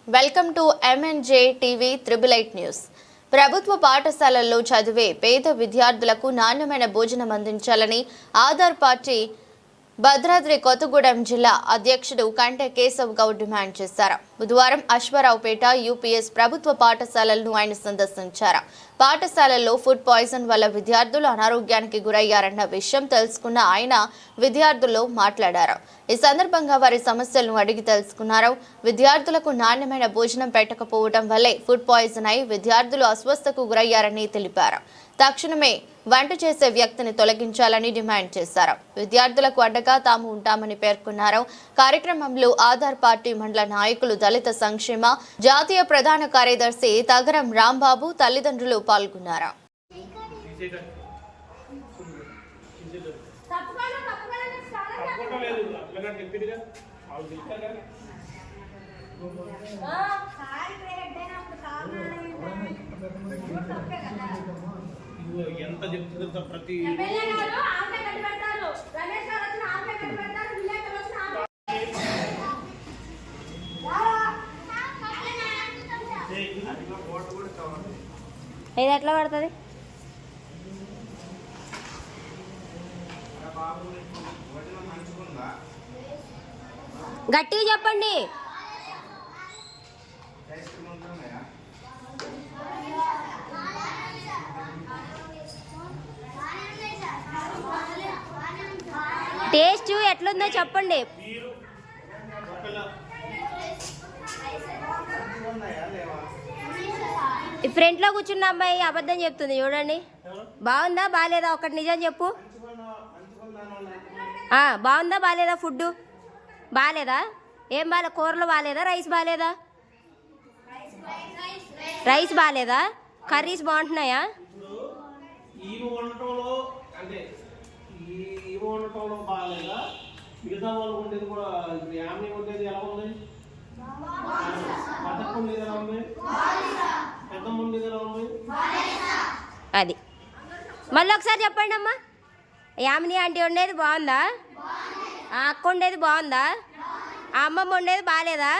Welcome to MNJ TV 888 news. ప్రభుత్వ పాఠశాలల్లో చదివే పేద విద్యార్థులకు నాణ్యమైన భోజనం అందించాలని ఆధార్ పార్టీ భద్రాద్రి కొత్తగూడెం జిల్లా అధ్యక్షుడు కంటే కేశవ్ గౌడ్ డిమాండ్ చేశారు. బుధవారం అశ్వారావుపేట UPS ప్రభుత్వ పాఠశాలలను ఆయన సందర్శించారు. పాఠశాలల్లో ఫుడ్ పాయిజన్ వల్ల విద్యార్థులు అనారోగ్యానికి గురయ్యారన్న విషయం తెలుసుకున్న ఆయన విద్యార్థుల్లో మాట్లాడారు. ఈ సందర్భంగా వారి సమస్యలను అడిగి తెలుసుకున్నారు. విద్యార్థులకు నాణ్యమైన భోజనం పెట్టకపోవడం వల్లే ఫుడ్ పాయిజన్ అయి విద్యార్థులు అస్వస్థకు గురయ్యారని తెలిపారు. తక్షణమే వంట చేసే వ్యక్తిని తొలగించాలని డిమాండ్ చేశారు. విద్యార్థులకు అండగా తాము ఉంటామని పేర్కొన్నారు. కార్యక్రమంలో ఆధార్ పార్టీ మండల నాయకులు, దళిత సంక్షేమ జాతీయ ప్రధాన కార్యదర్శి తగరం రాంబాబు తల్లిదండ్రులు పాల్గొన్నారు. ఎంత చెప్తుందో ప్రతి ఇది ఎట్లా పడుతుంది? గట్టిగా చెప్పండి. టేస్ట్ ఎట్లుందో చెప్పండి. ఈ ఫ్రంట్లో కూర్చున్న అమ్మాయి అబద్ధం చెప్తుంది చూడండి. బాగుందా బాగాలేదా? ఒకటి నిజం చెప్పు. బాగుందా బాగాలేదా? ఫుడ్ బాగాలేదా? ఏం బాగా? కూరలు బాగాలేదా? రైస్ బాగాలేదా? రైస్ బాగాలేదా? కర్రీస్ బాగుంటున్నాయా? ఉండటంలో బాగాలేదా? మిగతా వాళ్ళు ఉండేది కూడా యామి ఉండేది ఎలా ఉంది? పథకం ఉండేది ఎలా ఉంది? పెద్దమ్మ ఉండేది ఎలా ఉంది? అది మళ్ళీ ఒకసారి చెప్పండి అమ్మా. యామిని ఆంటీ ఉండేది బాగుందా? ఆ అక్క ఉండేది బాగుందా? ఆ అమ్మమ్మ ఉండేది బాగాలేదా?